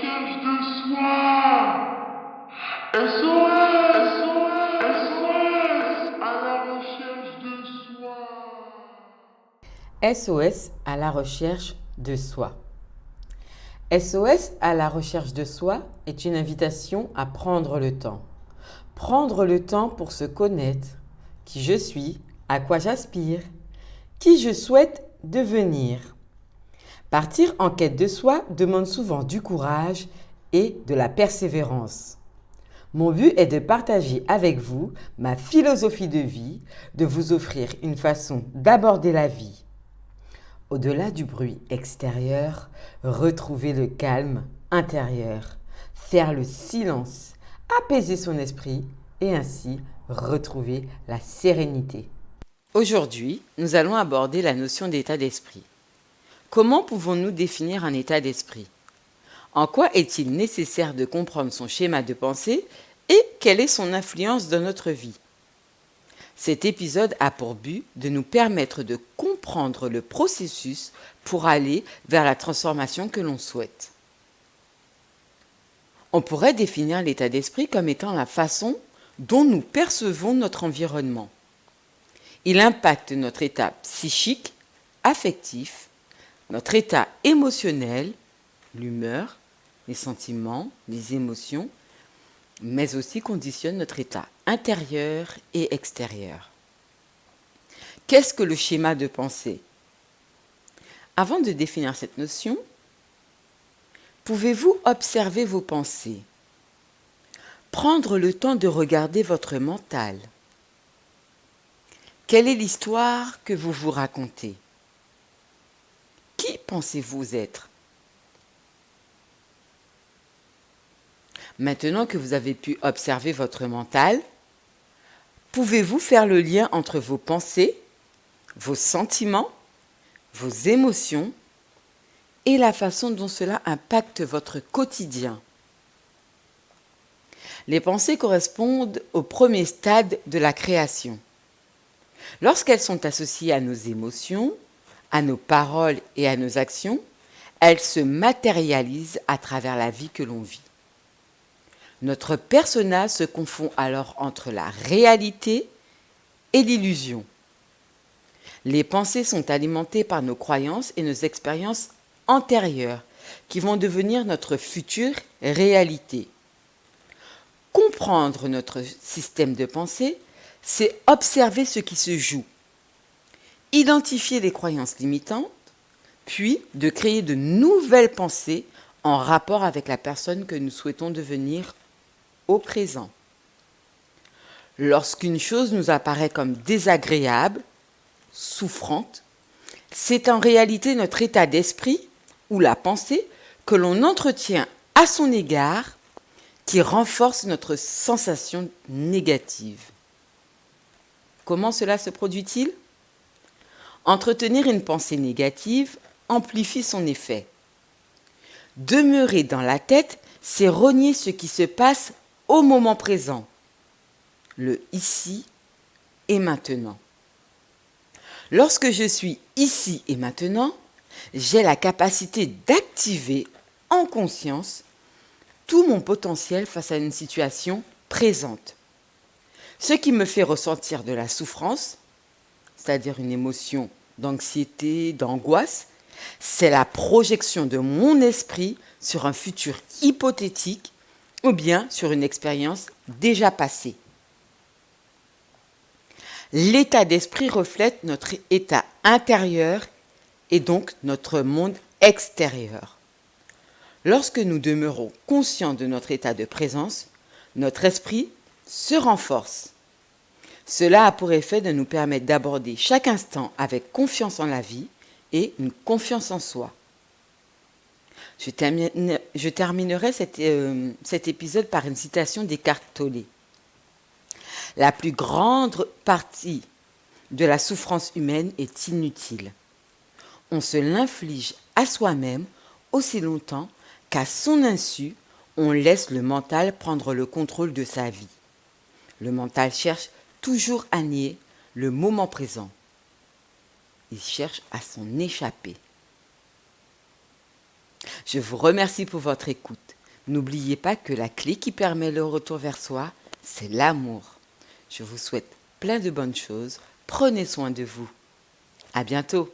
recherche de soi. SOS, SOS, SOS, à la recherche de soi. SOS à la recherche de soi. SOS à la recherche de soi est une invitation à prendre le temps. Prendre le temps pour se connaître, qui je suis, à quoi j'aspire, qui je souhaite devenir. Partir en quête de soi demande souvent du courage et de la persévérance. Mon but est de partager avec vous ma philosophie de vie, de vous offrir une façon d'aborder la vie. Au-delà du bruit extérieur, retrouver le calme intérieur, faire le silence, apaiser son esprit et ainsi retrouver la sérénité. Aujourd'hui, nous allons aborder la notion d'état d'esprit. Comment pouvons-nous définir un état d'esprit ? En quoi est-il nécessaire de comprendre son schéma de pensée et quelle est son influence dans notre vie ? Cet épisode a pour but de nous permettre de comprendre le processus pour aller vers la transformation que l'on souhaite. On pourrait définir l'état d'esprit comme étant la façon dont nous percevons notre environnement. Il impacte notre état psychique, affectif, notre état émotionnel, l'humeur, les sentiments, les émotions, mais aussi conditionne notre état intérieur et extérieur. Qu'est-ce que le schéma de pensée ? Avant de définir cette notion, pouvez-vous observer vos pensées ? Prendre le temps de regarder votre mental. Quelle est l'histoire que vous vous racontez ? Qui pensez-vous être ? Maintenant que vous avez pu observer votre mental, pouvez-vous faire le lien entre vos pensées, vos sentiments, vos émotions et la façon dont cela impacte votre quotidien ? Les pensées correspondent au premier stade de la création. Lorsqu'elles sont associées à nos émotions, à nos paroles et à nos actions, elles se matérialisent à travers la vie que l'on vit. Notre persona se confond alors entre la réalité et l'illusion. Les pensées sont alimentées par nos croyances et nos expériences antérieures qui vont devenir notre future réalité. Comprendre notre système de pensée, c'est observer ce qui se joue, identifier les croyances limitantes, puis de créer de nouvelles pensées en rapport avec la personne que nous souhaitons devenir au présent. Lorsqu'une chose nous apparaît comme désagréable, souffrante, c'est en réalité notre état d'esprit ou la pensée que l'on entretient à son égard qui renforce notre sensation négative. Comment cela se produit-il ? Entretenir une pensée négative amplifie son effet. Demeurer dans la tête, c'est renier ce qui se passe au moment présent, le ici et maintenant. Lorsque je suis ici et maintenant, j'ai la capacité d'activer en conscience tout mon potentiel face à une situation présente. Ce qui me fait ressentir de la souffrance, c'est-à-dire une émotion d'anxiété, d'angoisse, c'est la projection de mon esprit sur un futur hypothétique ou bien sur une expérience déjà passée. L'état d'esprit reflète notre état intérieur et donc notre monde extérieur. Lorsque nous demeurons conscients de notre état de présence, notre esprit se renforce. Cela a pour effet de nous permettre d'aborder chaque instant avec confiance en la vie et une confiance en soi. Je terminerai cet épisode par une citation d'Eckhart Tolle. La plus grande partie de la souffrance humaine est inutile. On se l'inflige à soi-même aussi longtemps qu'à son insu, on laisse le mental prendre le contrôle de sa vie. Le mental cherche toujours à nier le moment présent. Il cherche à s'en échapper. Je vous remercie pour votre écoute. N'oubliez pas que la clé qui permet le retour vers soi, c'est l'amour. Je vous souhaite plein de bonnes choses. Prenez soin de vous. À bientôt.